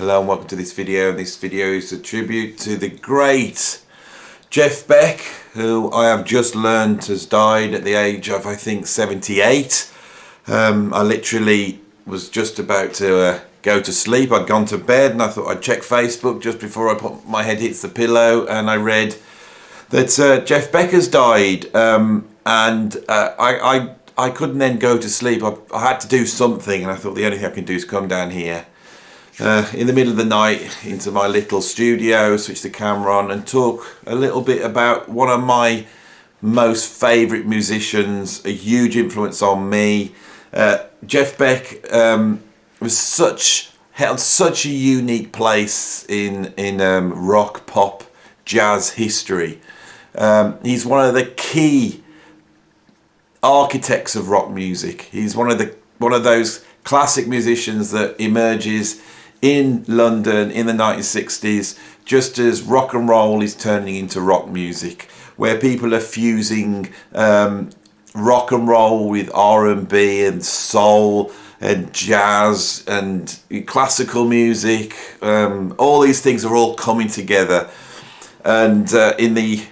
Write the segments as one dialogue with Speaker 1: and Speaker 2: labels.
Speaker 1: Hello and welcome to this video. This video is a tribute to the great Jeff Beck, who I have just learned has died at the age of, I think, 78. I literally was just about to go to sleep. I'd gone to bed and I thought I'd check Facebook just before my head hits the pillow, and I read that Jeff Beck has died, I couldn't then go to sleep. I had to do something, and I thought the only thing I can do is come down here in the middle of the night into my little studio, switch the camera on and talk a little bit about one of my most favourite musicians, a huge influence on me. Jeff Beck held such a unique place in rock, pop, jazz history. He's one of the key architects of rock music. He's one of those classic musicians that emerges in London in the 1960s, just as rock and roll is turning into rock music, where people are fusing rock and roll with R&B and soul and jazz and classical music. All these things are all coming together, and in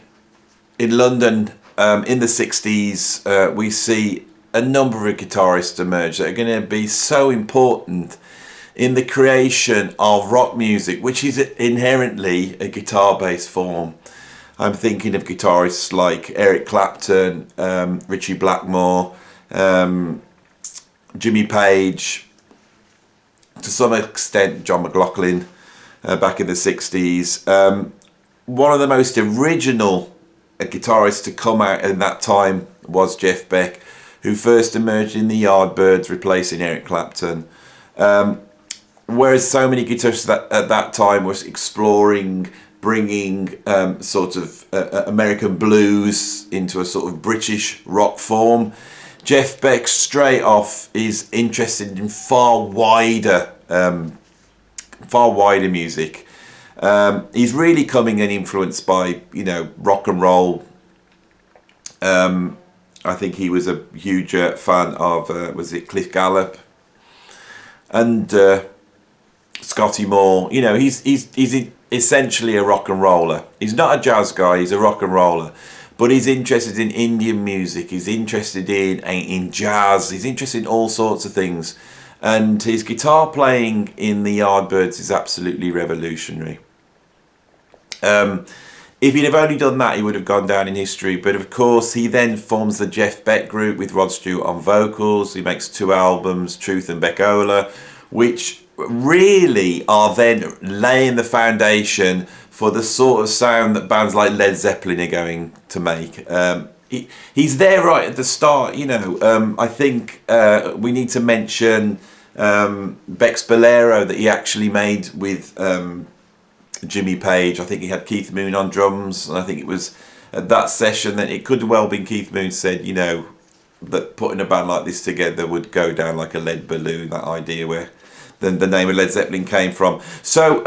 Speaker 1: London in the 60s, we see a number of guitarists emerge that are going to be so important in the creation of rock music, which is inherently a guitar-based form. I'm thinking of guitarists like Eric Clapton, Ritchie Blackmore, Jimmy Page, to some extent John McLaughlin back in the 60s. One of the most original guitarists to come out in that time was Jeff Beck, who first emerged in the Yardbirds, replacing Eric Clapton. Whereas so many guitarists at that time was exploring, bringing sort of American blues into a sort of British rock form, Jeff Beck straight off is interested in far wider music. He's really coming and influenced by, rock and roll. I think he was a huge fan of, was it Cliff Gallup and Scotty Moore. He's essentially a rock and roller. He's not a jazz guy, he's a rock and roller. But he's interested in Indian music, he's interested in jazz, he's interested in all sorts of things. And his guitar playing in the Yardbirds is absolutely revolutionary. If he'd have only done that, he would have gone down in history. But of course, he then forms the Jeff Beck Group with Rod Stewart on vocals. He makes 2 albums, Truth and Beckola, which really are then laying the foundation for the sort of sound that bands like Led Zeppelin are going to make. He's there right at the start. I think we need to mention Beck's Bolero that he actually made with Jimmy Page. I think he had Keith Moon on drums, and I think it was at that session that it could well been Keith Moon said, that putting a band like this together would go down like a lead balloon, that idea where the name of Led Zeppelin came from. So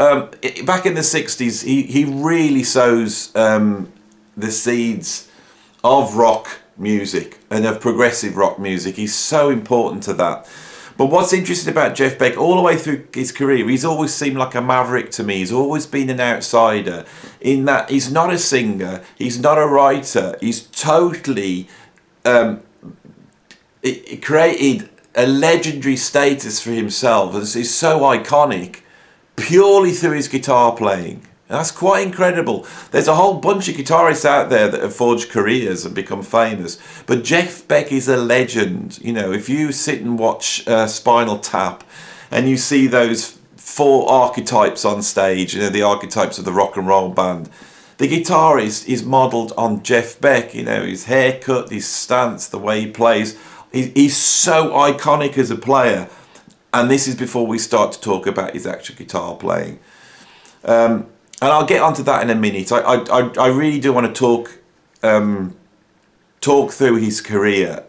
Speaker 1: back in the 60s, he really sows the seeds of rock music and of progressive rock music. He's so important to that. But what's interesting about Jeff Beck, all the way through his career, he's always seemed like a maverick to me. He's always been an outsider in that he's not a singer, he's not a writer, he's totally it created a legendary status for himself. He's so iconic purely through his guitar playing. That's quite incredible. There's a whole bunch of guitarists out there that have forged careers and become famous, but Jeff Beck is a legend. If you sit and watch Spinal Tap and you see those 4 archetypes on stage, the archetypes of the rock and roll band, the guitarist is modelled on Jeff Beck. His haircut, his stance, the way he plays. He's so iconic as a player, and this is before we start to talk about his actual guitar playing. And I'll get onto that in a minute. I really do want to talk through his career,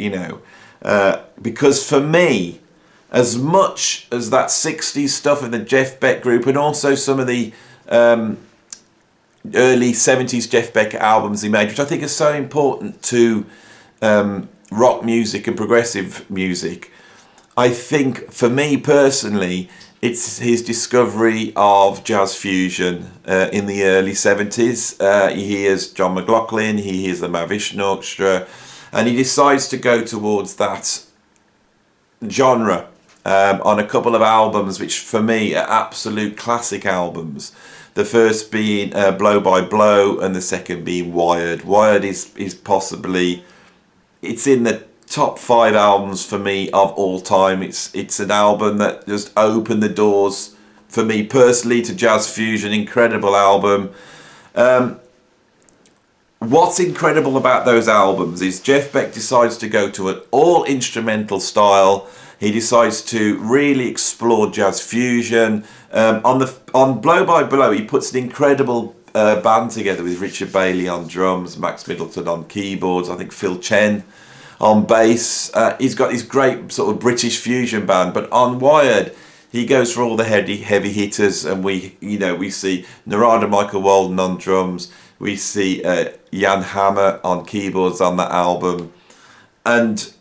Speaker 1: because for me, as much as that 60s stuff in the Jeff Beck Group and also some of the early 70s Jeff Beck albums he made, which I think are so important to rock music and progressive music, I think for me personally, It's his discovery of jazz fusion in the early 70s. He hears John McLaughlin, he hears the Mahavishnu Orchestra, and he decides to go towards that genre on a couple of albums, which for me are absolute classic albums. The first being Blow by Blow, and the second being Wired. Wired is possibly, it's in the top 5 albums for me of all time. It's an album that just opened the doors for me personally to jazz fusion. Incredible album. What's incredible about those albums is Jeff Beck decides to go to an all instrumental style. He decides to really explore jazz fusion. On Blow by Blow, he puts an incredible band together with Richard Bailey on drums, Max Middleton on keyboards, I think Phil Chen on bass. He's got this great sort of British fusion band. But on Wired, he goes for all the heavy hitters, and we see Narada Michael Walden on drums. We see Jan Hammer on keyboards on that album. And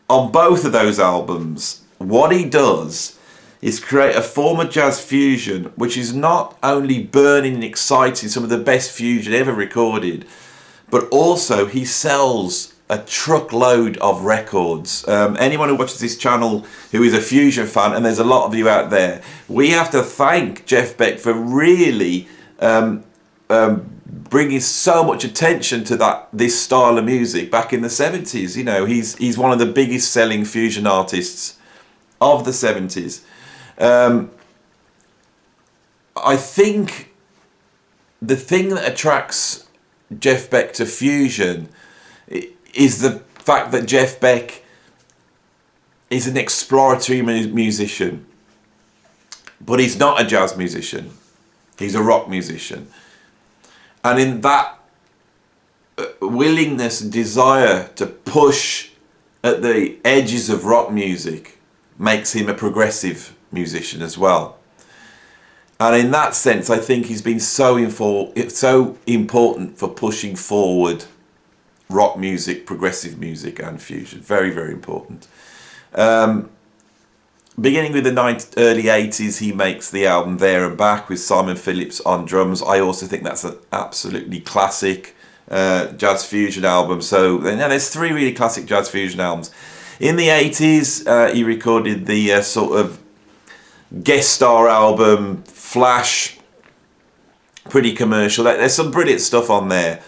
Speaker 1: on both of those albums, what he does is create a form of jazz fusion which is not only burning and exciting, some of the best fusion ever recorded, but also he sells a truckload of records. Anyone who watches this channel who is a fusion fan, and there's a lot of you out there, we have to thank Jeff Beck for really bringing so much attention to this style of music back in the 70s. You know, he's one of the biggest selling fusion artists of the 70s. I think the thing that attracts Jeff Beck to fusion is the fact that Jeff Beck is an exploratory musician, but he's not a jazz musician. He's a rock musician. And in that willingness and desire to push at the edges of rock music makes him a progressive musician as well. And in that sense, I think he's been so important for pushing forward rock music, progressive music and fusion. Very, very important. Beginning with the early 80s, he makes the album There and Back with Simon Phillips on drums. I also think that's an absolutely classic jazz fusion album. So there's 3 really classic jazz fusion albums. In the 80s, he recorded the sort of guest star album Flash, pretty commercial. There's some brilliant stuff on there.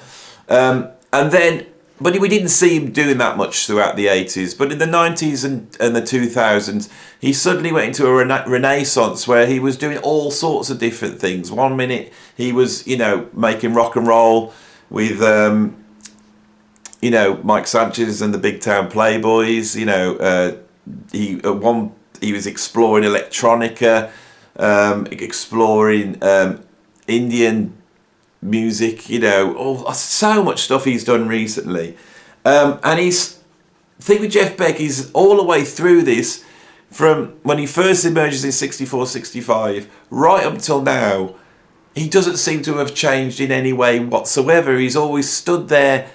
Speaker 1: But we didn't see him doing that much throughout the 80s. But in the 90s and the 2000s, he suddenly went into a renaissance where he was doing all sorts of different things. One minute he was, making rock and roll with, Mike Sanchez and the Big Town Playboys. He was exploring electronica, exploring Indian music, so much stuff he's done recently. And the thing with Jeff Beck is all the way through this, from when he first emerges in 64, 65, right up till now, he doesn't seem to have changed in any way whatsoever. He's always stood there,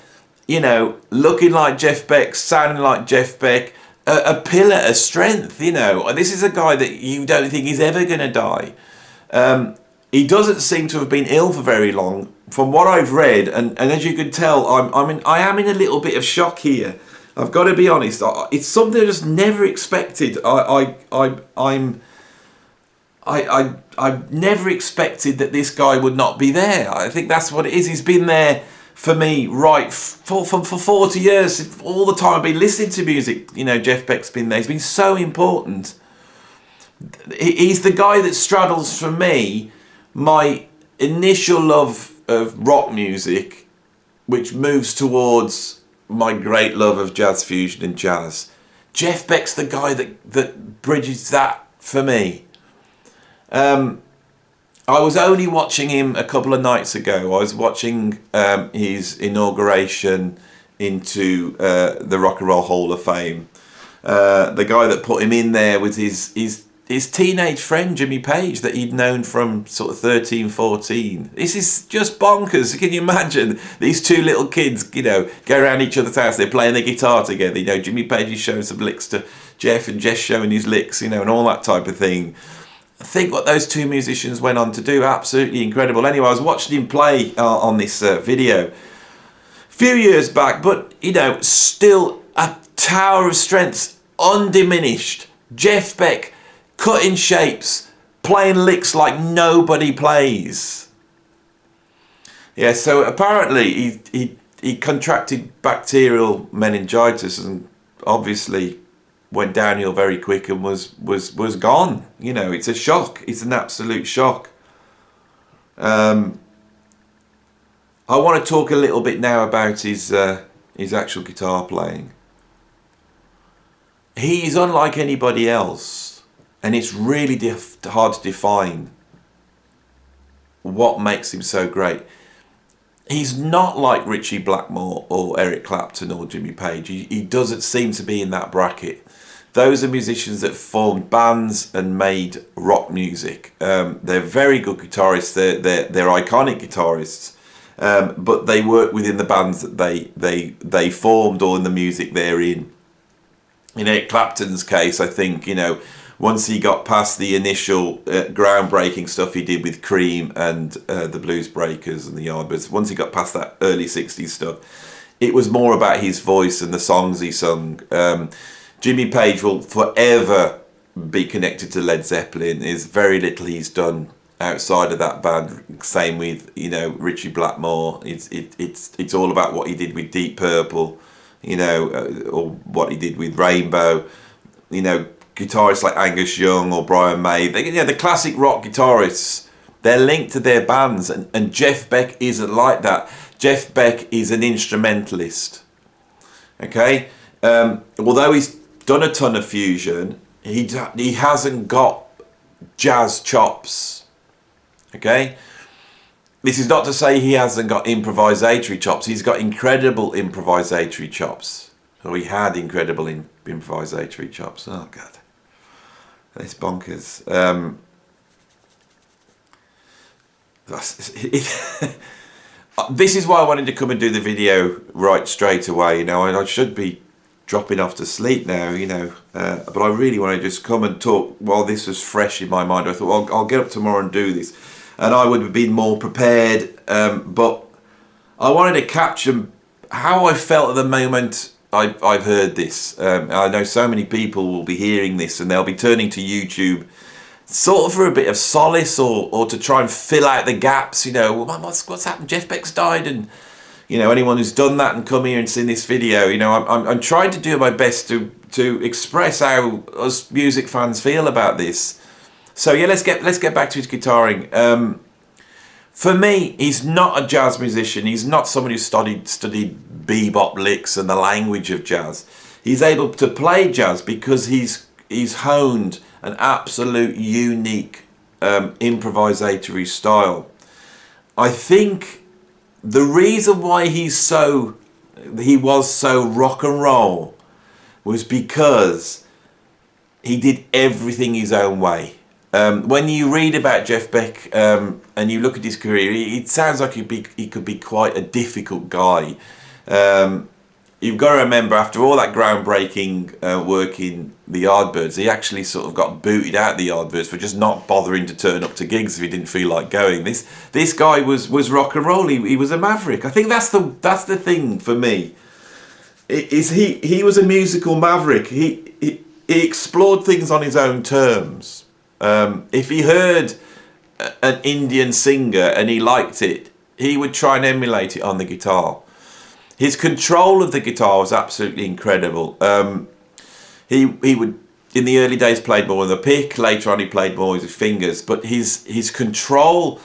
Speaker 1: looking like Jeff Beck, sounding like Jeff Beck, a pillar of strength, This is a guy that you don't think is ever going to die. He doesn't seem to have been ill for very long, from what I've read, and as you can tell, I am in a little bit of shock here. I've got to be honest. It's something I just never expected. I've never expected that this guy would not be there. I think that's what it is. He's been there for me, for 40 years. All the time I've been listening to music. Jeff Beck's been there. He's been so important. He's the guy that straddles for me my initial love of rock music, which moves towards my great love of jazz fusion and jazz. Jeff Beck's the guy that bridges that for me. I was only watching him a couple of nights ago. I was watching his inauguration into the Rock and Roll Hall of Fame. The guy that put him in there was his teenage friend Jimmy Page that he'd known from sort of 13, 14. This is just bonkers. Can you imagine these 2 little kids, go around each other's house, they're playing the guitar together, Jimmy Page is showing some licks to Jeff and Jeff showing his licks, and all that type of thing. think what those two musicians went on to do, absolutely incredible. Anyway, I was watching him play on this video a few years back, but you know, still a tower of strength, undiminished. Jeff Beck cutting shapes, playing licks like nobody plays. Yeah, so apparently he contracted bacterial meningitis and obviously went downhill very quick and was gone. You know, it's a shock. It's an absolute shock. I want to talk a little bit now about his actual guitar playing. He's unlike anybody else, and it's really hard to define what makes him so great. He's not like Ritchie Blackmore or Eric Clapton or Jimmy Page. He doesn't seem to be in that bracket. Those are musicians that formed bands and made rock music. They're very good guitarists. They're iconic guitarists, but they work within the bands that they formed or in the music they're in. In Eric Clapton's case, I think, you know, once he got past the initial groundbreaking stuff he did with Cream and the Blues Breakers and the Yardbirds, once he got past that early 60s stuff, it was more about his voice and the songs he sung. Jimmy Page will forever be connected to Led Zeppelin. There's very little he's done outside of that band. Same with, you know, Ritchie Blackmore. It's all about what he did with Deep Purple, you know, or what he did with Rainbow, you know. Guitarists like Angus Young or Brian May, the classic rock guitarists, they're linked to their bands, and Jeff Beck isn't like that. Jeff Beck is an instrumentalist. Okay, although he's done a ton of fusion, he hasn't got jazz chops. Okay, this is not to say he hasn't got improvisatory chops. He's got incredible improvisatory chops. Or he had incredible improvisatory chops. Oh God. It's bonkers. This is why I wanted to come and do the video right straight away. You know, I should be dropping off to sleep now, you know, but I really want to just come and talk while this was fresh in my mind. I thought, well, I'll get up tomorrow and do this, and I would have been more prepared, but I wanted to capture how I felt at the moment I've heard this. I know so many people will be hearing this and they'll be turning to YouTube sort of for a bit of solace or to try and fill out the gaps. You know, well, what's happened? Jeff Beck's died, and you know, anyone who's done that and come here and seen this video, you know, I'm trying to do my best to express how us music fans feel about this. So yeah, let's get back to his guitaring. For me, he's not a jazz musician. He's not someone who studied bebop licks and the language of jazz. He's able to play jazz because he's honed an absolute unique improvisatory style. I think the reason why he was so rock and roll was because he did everything his own way. When you read about Jeff Beck and you look at his career, it sounds like he could be quite a difficult guy. You've got to remember, after all that groundbreaking work in the Yardbirds, he actually sort of got booted out of the Yardbirds for just not bothering to turn up to gigs if he didn't feel like going. This guy was rock and roll. He was a maverick. I think that's the thing for me. He was a musical maverick. He explored things on his own terms. If he heard an Indian singer and he liked it, he would try and emulate it on the guitar. His control of the guitar was absolutely incredible. He would, in the early days, played more with the pick. Later on, he played more with his fingers. But his control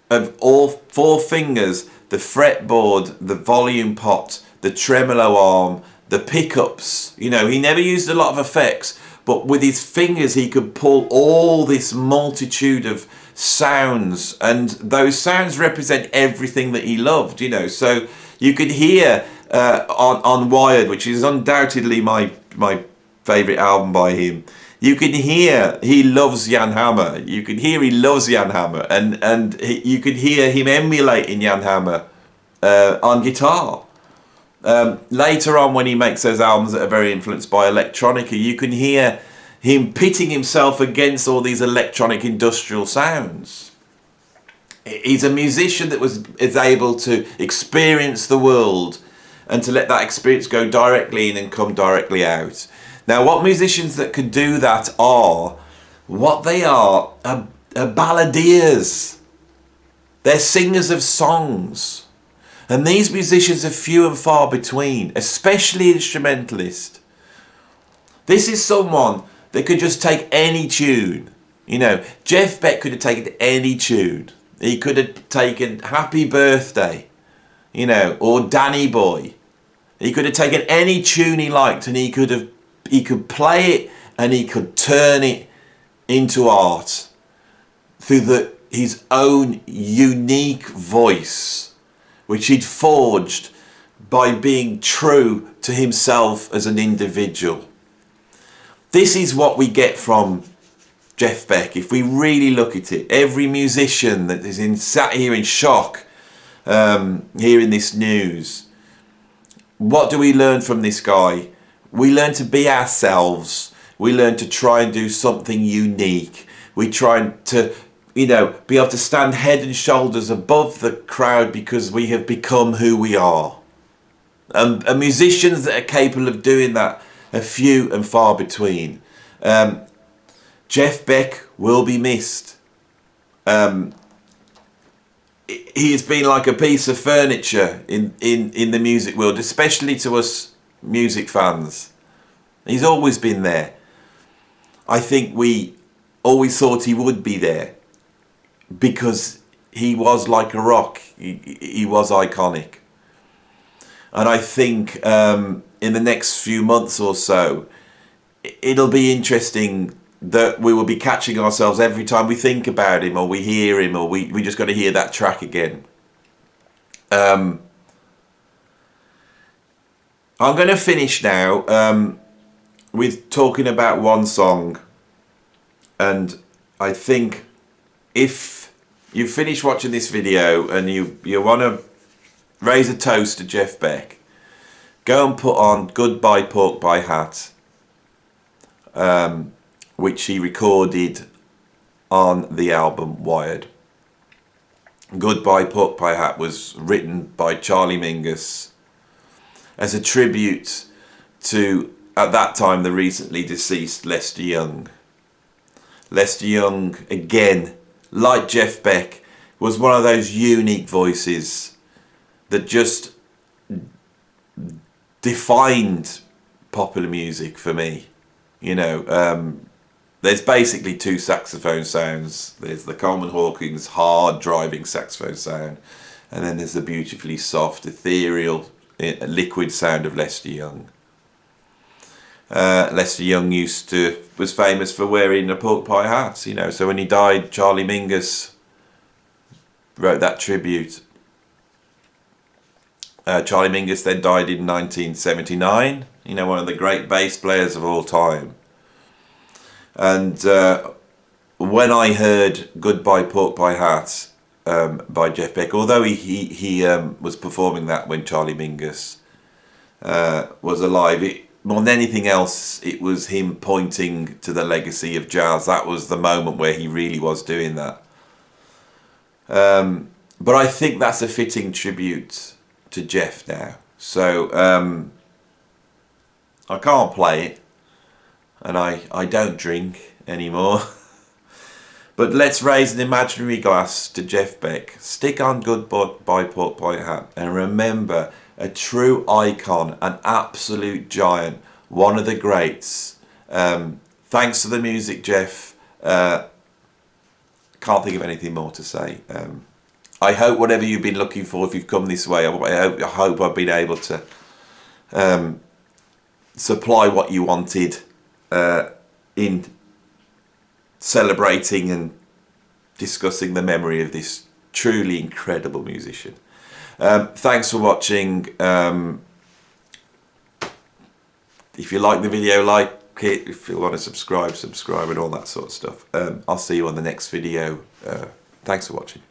Speaker 1: of all four fingers, the fretboard, the volume pot, the tremolo arm, the pickups. You know, he never used a lot of effects. But with his fingers, he could pull all this multitude of sounds, and those sounds represent everything that he loved, you know. So you could hear on Wired, which is undoubtedly my favourite album by him, you can hear he loves Jan Hammer. You can hear he loves Jan Hammer, and you could hear him emulating Jan Hammer on guitar. Later on, when he makes those albums that are very influenced by electronica, you can hear him pitting himself against all these electronic industrial sounds. He's a musician that is able to experience the world and to let that experience go directly in and come directly out. Now, what musicians that can do that are balladeers. They're singers of songs. And these musicians are few and far between, especially instrumentalists. This is someone that could just take any tune. You know, Jeff Beck could have taken any tune. He could have taken Happy Birthday, you know, or Danny Boy. He could have taken any tune he liked, and he could play it and he could turn it into art through his own unique voice, which he'd forged by being true to himself as an individual. This is what we get from Jeff Beck. If we really look at it, every musician that is sat here in shock, hearing this news, what do we learn from this guy? We learn to be ourselves. We learn to try and do something unique. We try to, you know, be able to stand head and shoulders above the crowd because we have become who we are. And musicians that are capable of doing that are few and far between. Jeff Beck will be missed. He has been like a piece of furniture in the music world, especially to us music fans. He's always been there. I think we always thought he would be there because he was like a rock. He was iconic. And I think in the next few months or so, it'll be interesting that we will be catching ourselves every time we think about him or we hear him or we just got to hear that track again. I'm going to finish now with talking about one song, and I think if you finish watching this video and you want to raise a toast to Jeff Beck, go and put on Goodbye Pork Pie Hat, which he recorded on the album Wired. Goodbye Pork Pie Hat was written by Charlie Mingus as a tribute to, at that time, the recently deceased Lester Young. Lester Young, again, like Jeff Beck, was one of those unique voices that just defined popular music for me. You know, there's basically two saxophone sounds. There's the Coleman Hawkins hard driving saxophone sound, and then there's the beautifully soft, ethereal, liquid sound of Lester Young. Lester Young was famous for wearing a pork pie hat, you know, so when he died, Charlie Mingus wrote that tribute. Charlie Mingus then died in 1979, you know, one of the great bass players of all time. And when I heard Goodbye Pork Pie Hat by Jeff Beck, although he was performing that when Charlie Mingus was alive, more than anything else, it was him pointing to the legacy of jazz. That was the moment where he really was doing that. But I think that's a fitting tribute to Jeff now. So I can't play it, and I don't drink anymore. But let's raise an imaginary glass to Jeff Beck. Stick on Goodbye Pork Pie Hat, and remember, a true icon, an absolute giant, one of the greats. Thanks for the music, Jeff. Can't think of anything more to say. I hope whatever you've been looking for, if you've come this way, I hope I've been able to supply what you wanted in celebrating and discussing the memory of this truly incredible musician. Thanks for watching. If you like the video, like it. If you want to subscribe and all that sort of stuff. I'll see you on the next video. Thanks for watching.